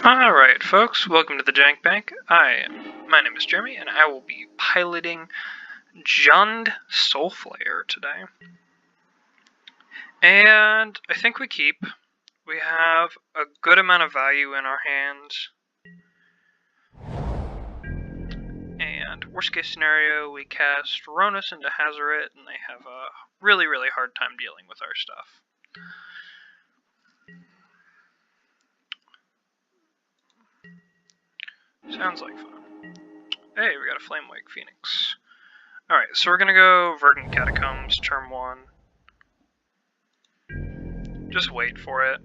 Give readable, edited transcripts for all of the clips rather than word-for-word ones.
Alright folks, welcome to the Jank Bank. My name is Jeremy, and I will be piloting Jund Soulflayer today. And I think we keep. We have a good amount of value in our hands. And worst case scenario, we cast Ronus into Hazaret, and they have a really hard time dealing with our stuff. Sounds like fun. Hey, we got a Flamewake Phoenix. Alright, so we're gonna go Verdant Catacombs, turn 1. Just wait for it.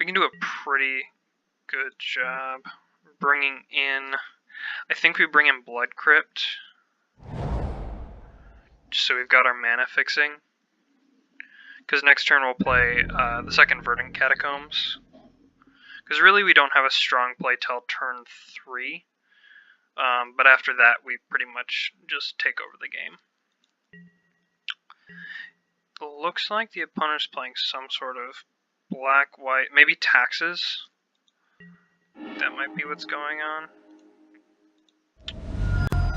We can do a pretty good job bringing in... I think we bring in Blood Crypt. Just so we've got our mana fixing. Because next turn we'll play the second Verdant Catacombs. Because really we don't have a strong play till turn 3. But after that we pretty much just take over the game. It looks like the opponent's playing some sort of black-white, maybe Taxes. That might be what's going on.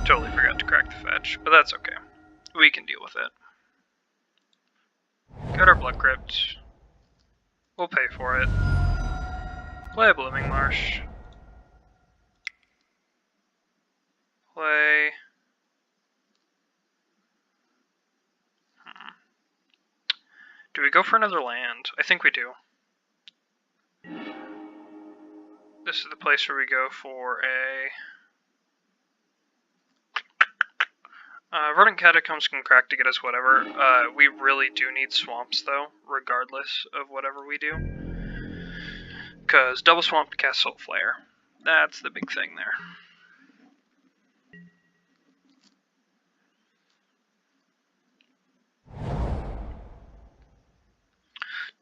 Totally forgot to crack the fetch, but that's okay. We can deal with it. Got our Blood Crypt. We'll pay for it. Play a Blooming Marsh. Play... Do we go for another land? I think we do. This is the place where we go for a... Verdant Catacombs can crack to get us whatever. We really do need swamps, though, regardless of whatever we do. Because double swamp to cast Soulflayer. That's the big thing there.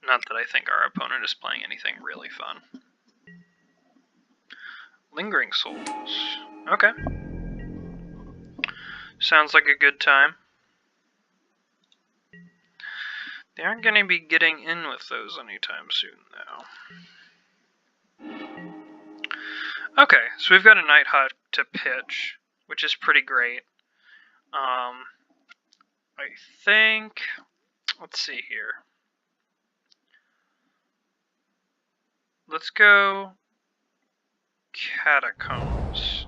Not that I think our opponent is playing anything really fun. Lingering Souls. Okay. Sounds like a good time. They aren't going to be getting in with those anytime soon, though. Okay, so we've got a Nighthawk to pitch, which is pretty great. I think... Let's see here. Let's go Catacombs.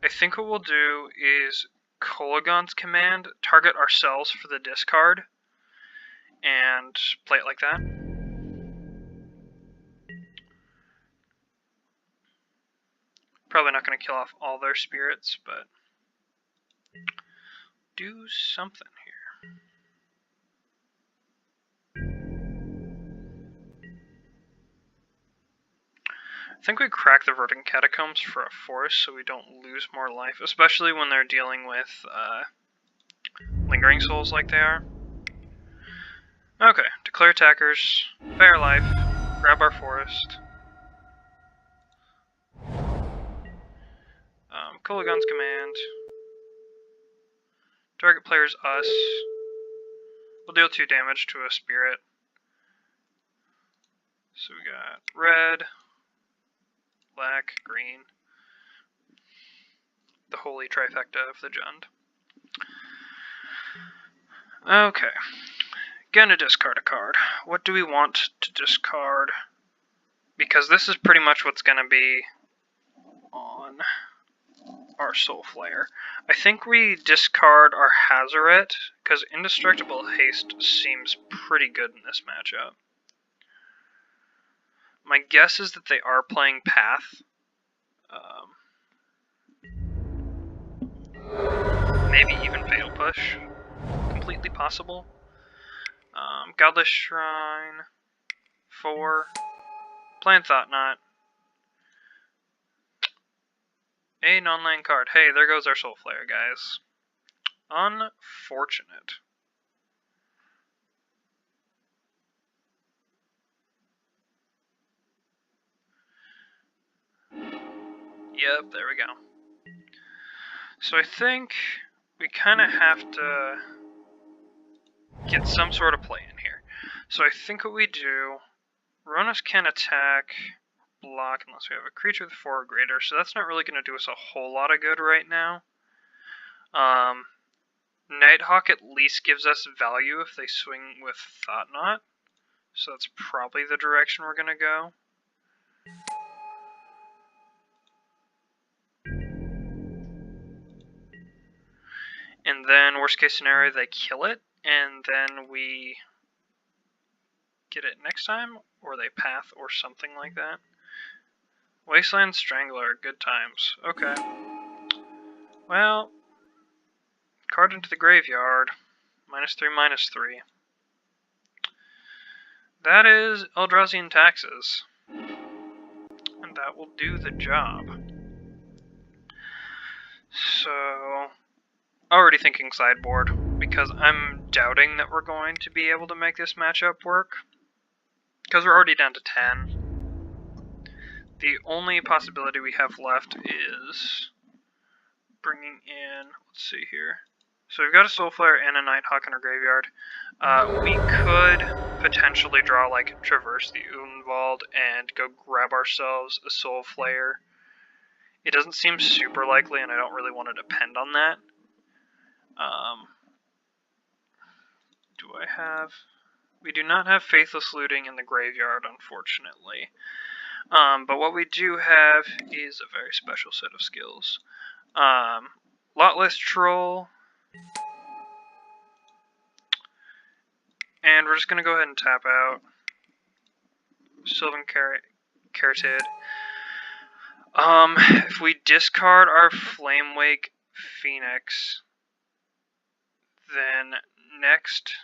I think what we'll do is Kolaghan's Command, target ourselves for the discard, and play it like that. Probably not going to kill off all their spirits, but do something here. I think we crack the Verdant Catacombs for a force so we don't lose more life, especially when they're dealing with Lingering Souls like they are. Okay, declare attackers, pay our life, grab our forest. Kolaghan's Command. Target player's us. We'll deal 2 damage to a spirit. So we got red, black, green. The holy trifecta of the Jund. Okay. Gonna discard a card. What do we want to discard? Because this is pretty much what's gonna be on our Soulflayer. I think we discard our Hazaret, because Indestructible Haste seems pretty good in this matchup. My guess is that they are playing Path. Maybe even Fatal Push. Completely possible. Godless Shrine. 4. Playing Thought Knot. A non-land card. Hey, there goes our Soulflayer, guys. Unfortunate. Yep, there we go. So I think we kind of have to get some sort of play in here. So I think what we do, Ronus can attack block unless we have a creature with 4 or greater, so that's not really going to do us a whole lot of good right now. Nighthawk at least gives us value if they swing with Thought-Knot, so that's probably the direction we're going to go. And then, worst case scenario, they kill it, and then we get it next time, or they path, or something like that. Wasteland Strangler, good times. Okay. Well, card into the graveyard. -3, -3. That is Eldrazi and Taxes. And that will do the job. So, already thinking sideboard, because I'm doubting that we're going to be able to make this matchup work. Because we're already down to 10. The only possibility we have left is bringing in, let's see here. So we've got a Soulflayer and a Nighthawk in our graveyard. We could potentially draw like Traverse the Unwald and go grab ourselves a Soulflayer. It doesn't seem super likely, and I don't really want to depend on that. Do I have... We do not have Faithless Looting in the graveyard, unfortunately. But what we do have is a very special set of skills. Lotless Troll. And we're just going to go ahead and tap out. Sylvan Caryatid. If we discard our Flamewake Phoenix, then next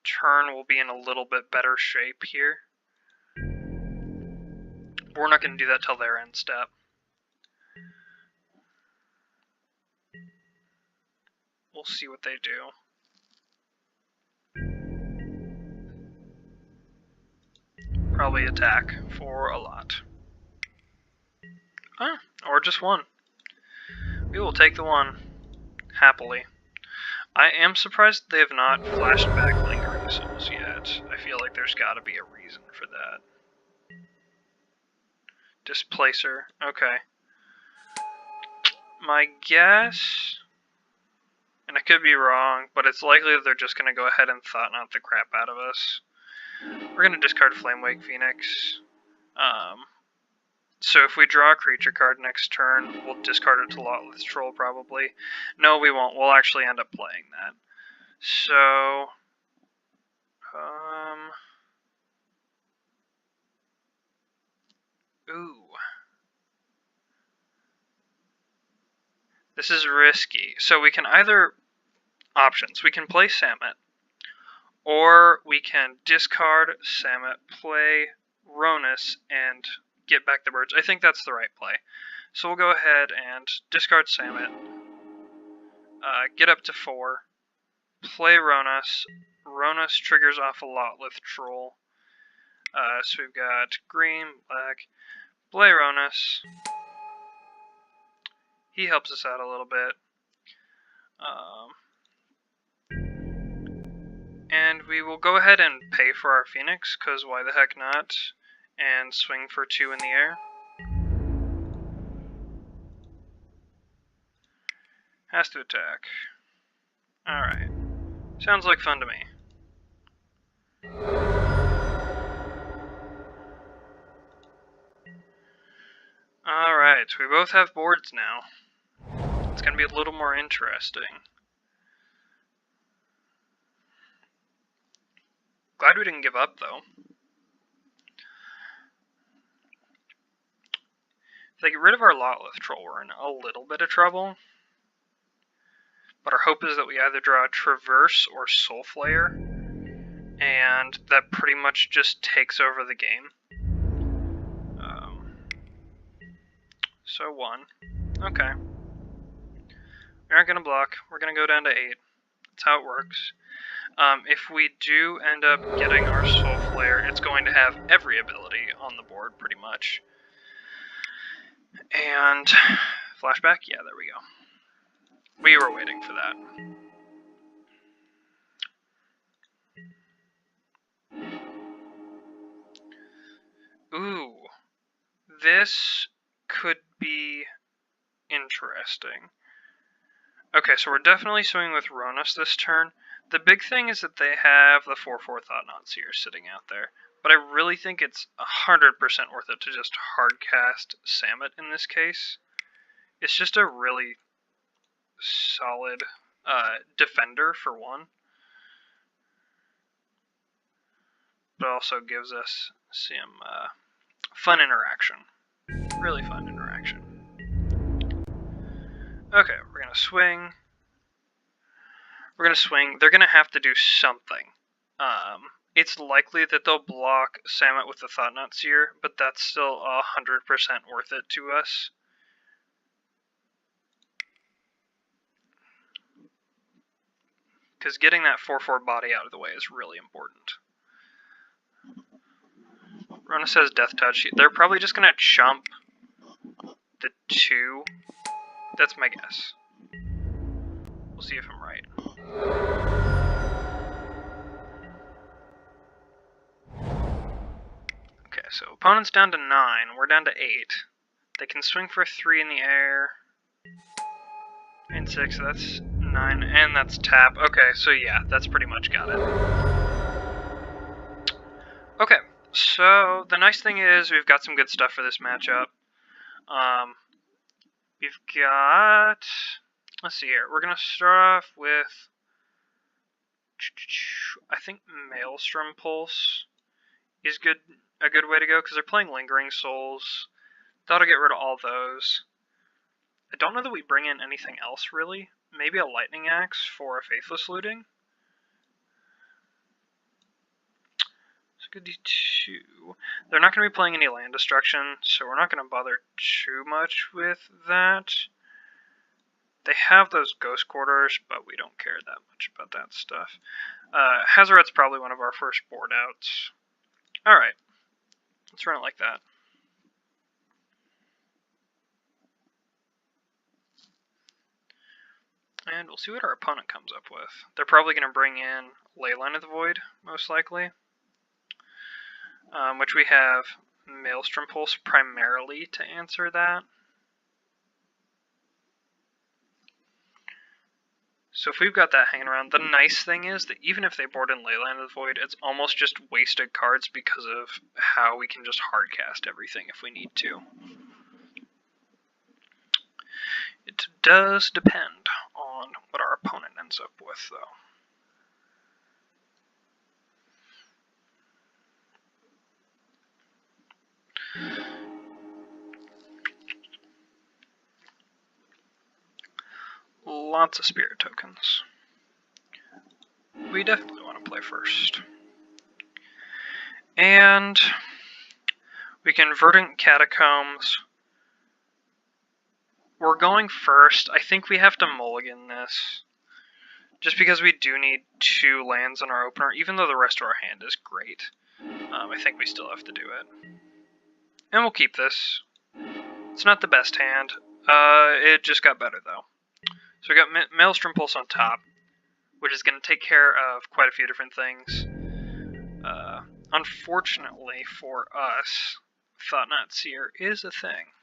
turn we'll be in a little bit better shape here. We're not going to do that till their end step. We'll see what they do. Probably attack for a lot. Or just one. We will take the one. Happily. I am surprised they have not flashed back Lingering Souls yet. I feel like there's gotta be a reason for that. Displacer. Okay. My guess... And I could be wrong, but it's likely that they're just gonna go ahead and Thought-Knot the crap out of us. We're gonna discard Flamewake Phoenix. So if we draw a creature card next turn, we'll discard it to Lotless Troll probably. No, we won't. We'll actually end up playing that. So, ooh. This is risky. So we can either, options, we can play Samut, or we can discard Samut, play Ronus, and get back the birds. I think that's the right play. So we'll go ahead and discard Samut, get up to 4, play Ronus. Ronus triggers off a Lotless Troll. So we've got green, black, play Ronus. He helps us out a little bit. And we will go ahead and pay for our Phoenix, because why the heck not? And swing for 2 in the air. Has to attack. Alright. Sounds like fun to me. Alright, we both have boards now. It's going to be a little more interesting. Glad we didn't give up, though. If they get rid of our Lotless Troll, we're in a little bit of trouble. But our hope is that we either draw a Traverse or Soulflayer, and that pretty much just takes over the game. So 1. Okay. We aren't going to block. We're going to go down to 8. That's how it works. If we do end up getting our Soulflayer, it's going to have every ability on the board, pretty much. And flashback? Yeah, there we go. We were waiting for that. Ooh. this could be interesting. Okay, so we're definitely swinging with Ronas this turn. The big thing is that they have the 4/4 Thought-Knot Seer sitting out there, but I really think it's 100% worth it to just hardcast Samut in this case. It's just a really solid defender for one, but also gives us some fun interaction. Really fun interaction. Okay, we're gonna swing. They're gonna have to do something. It's likely that they'll block Samut with the Thought-Knot Seer, but that's still 100% worth it to us. Because getting that 4/4 body out of the way is really important. Rona says Death Touch. They're probably just gonna chump the 2. That's my guess. We'll see if I'm right. Okay, so opponent's down to 9. We're down to 8. They can swing for 3 in the air. And 6, so that's 9. And that's tap. Okay, so yeah, that's pretty much got it. Okay, so the nice thing is we've got some good stuff for this matchup. We've got... Let's see here. We're going to start off with... I think Maelstrom Pulse is a good way to go, because they're playing Lingering Souls. That'll get rid of all those. I don't know that we bring in anything else, really. Maybe a Lightning Axe for a Faithless Looting. So good D2. They're not going to be playing any land destruction, so we're not going to bother too much with that. They have those Ghost Quarters, but we don't care that much about that stuff. Hazoret's probably one of our first board outs. Alright, let's run it like that. And we'll see what our opponent comes up with. They're probably going to bring in Leyline of the Void, most likely. Which we have Maelstrom Pulse primarily to answer that. So if we've got that hanging around, the nice thing is that even if they board in Leyline of the Void, it's almost just wasted cards because of how we can just hardcast everything if we need to. It does depend on what our opponent ends up with, though. Lots of spirit tokens. We definitely want to play first. And we can Verdant Catacombs. We're going first. I think we have to mulligan this. Just because we do need 2 lands on our opener, even though the rest of our hand is great. I think we still have to do it. And we'll keep this. It's not the best hand. It just got better, though. So we got Maelstrom Pulse on top, which is going to take care of quite a few different things. Unfortunately for us, Thought-Knot Seer is a thing.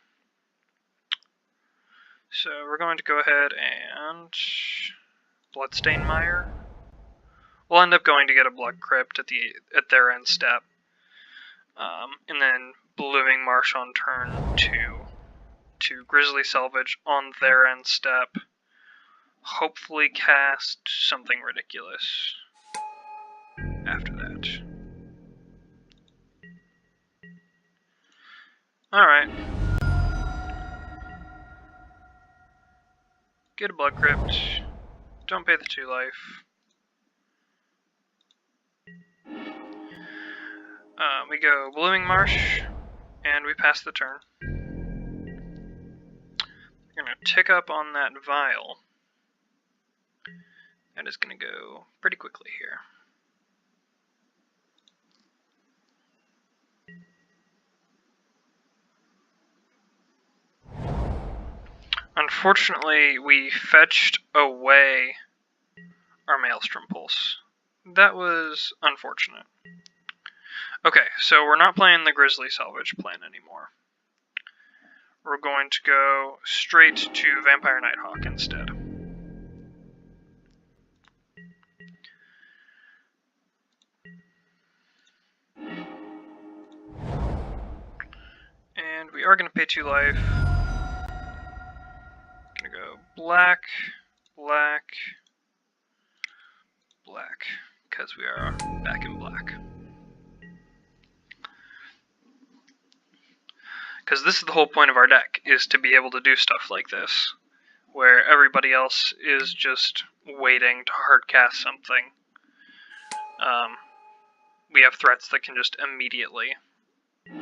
So we're going to go ahead and Bloodstain Mire. We'll end up going to get a Blood Crypt at their end step. And then Blooming Marsh on turn 2 to Grizzly Salvage on their end step. Hopefully cast something ridiculous after that. Alright. Get a Blood Crypt. Don't pay the 2 life. We go Blooming Marsh, and we pass the turn. We're going to tick up on that Vial. That is going to go pretty quickly here. Unfortunately, we fetched away our Maelstrom Pulse. That was unfortunate. Okay, so we're not playing the Grizzly Salvage plan anymore. we're going to go straight to Vampire Nighthawk instead. And we are going to pay 2 life. Going to go black, black, black, because we are back in black. Because this is the whole point of our deck, is to be able to do stuff like this, where everybody else is just waiting to hardcast something. We have threats that can just immediately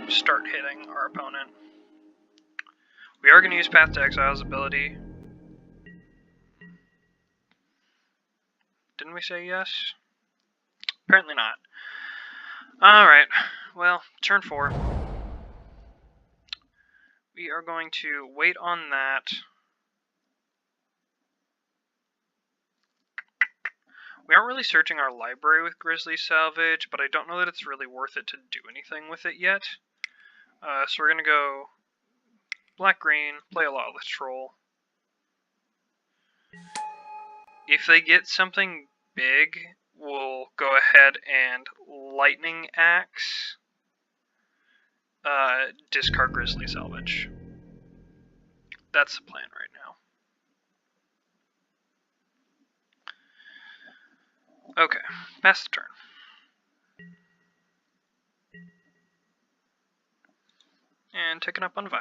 start hitting our opponent. We are going to use Path to Exile's ability. Didn't we say yes? Apparently not. Alright, well, turn 4. We are going to wait on that. We aren't really searching our library with Grizzly Salvage, but I don't know that it's really worth it to do anything with it yet. So we're going to go black-green, play a Lawless Troll. If they get something big, we'll go ahead and Lightning Axe, discard Grizzly Salvage. That's the plan right now. Okay, pass the turn. And taking up on Vial.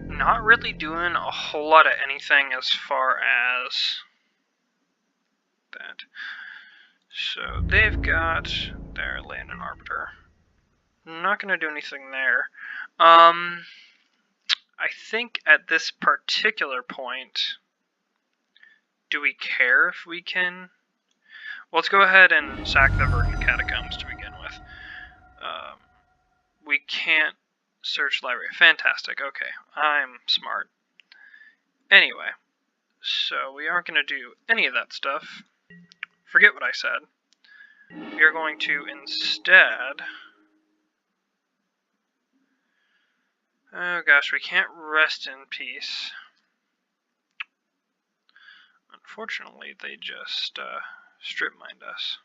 Not really doing a whole lot of anything as far as that. So they've got their Land and Arbiter. Not going to do anything there. I think at this particular point, do we care if we can? Well, let's go ahead and sack the Verdant Catacombs to begin with. We can't search library. Fantastic. Okay, I'm smart. Anyway, so we aren't going to do any of that stuff. Forget what I said. We are going to instead... Oh gosh, we can't rest in peace. Unfortunately, they just strip mined us.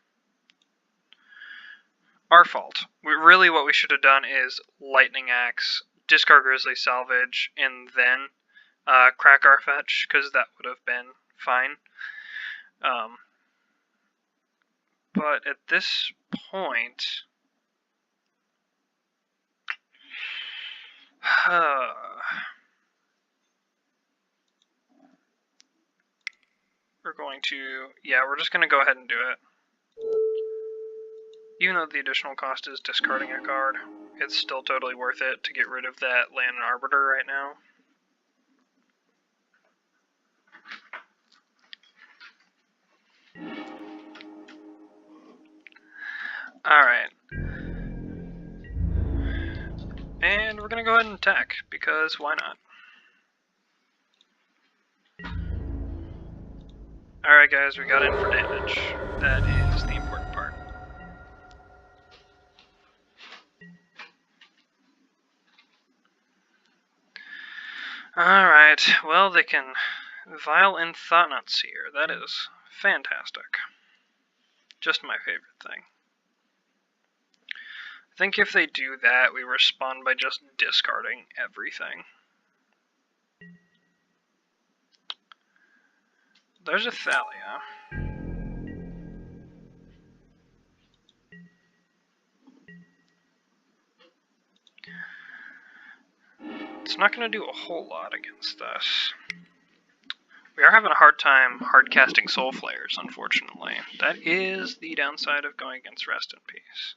Our fault. Really what we should have done is Lightning Axe, discard Grizzly Salvage, and then crack our fetch, because that would have been fine. But at this point... we're going to... Yeah, we're just going to go ahead and do it. Even though the additional cost is discarding a card, it's still totally worth it to get rid of that Land and Arbiter right now. Alright. And we're going to go ahead and attack, because why not? Alright guys, we got in for damage. That is the important part. Alright, well they can Vial and Thought-Knot Seer. That is fantastic. Just my favorite thing. I think if they do that, we respond by just discarding everything. There's a Thalia. It's not going to do a whole lot against us. We are having a hard time hard-casting Soulflayers, unfortunately. That is the downside of going against Rest in Peace.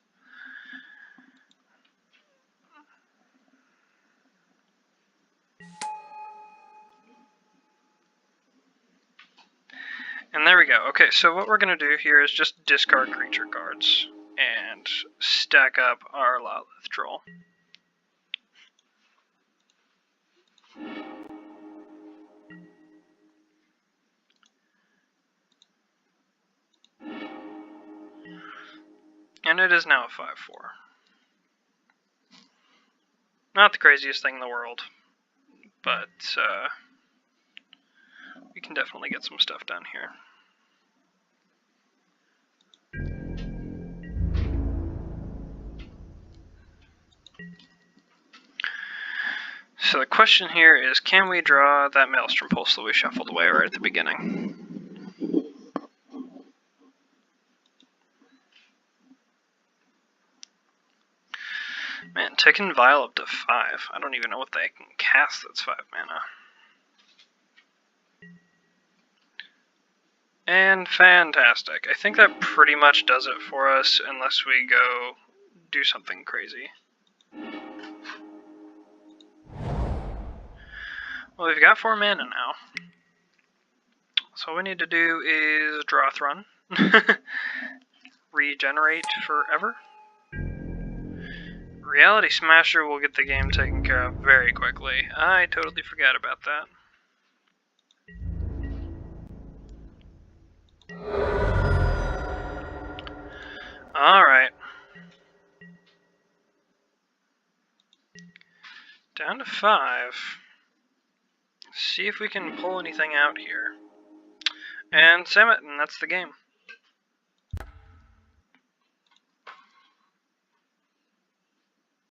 And there we go. Okay, so what we're going to do here is just discard creature cards and stack up our Lawless Troll. And it is now a 5/4. Not the craziest thing in the world, but we can definitely get some stuff done here. So the question here is, can we draw that Maelstrom Pulse that we shuffled away right at the beginning? Man, taking Vial up to 5. I don't even know what they can cast that's 5 mana. And fantastic. I think that pretty much does it for us, unless we go do something crazy. Well, we've got 4 mana now. So all we need to do is draw Thrun. Regenerate forever. Reality Smasher will get the game taken care of very quickly. I totally forgot about that. Alright. Down to 5. See if we can pull anything out here. And Samet, and that's the game.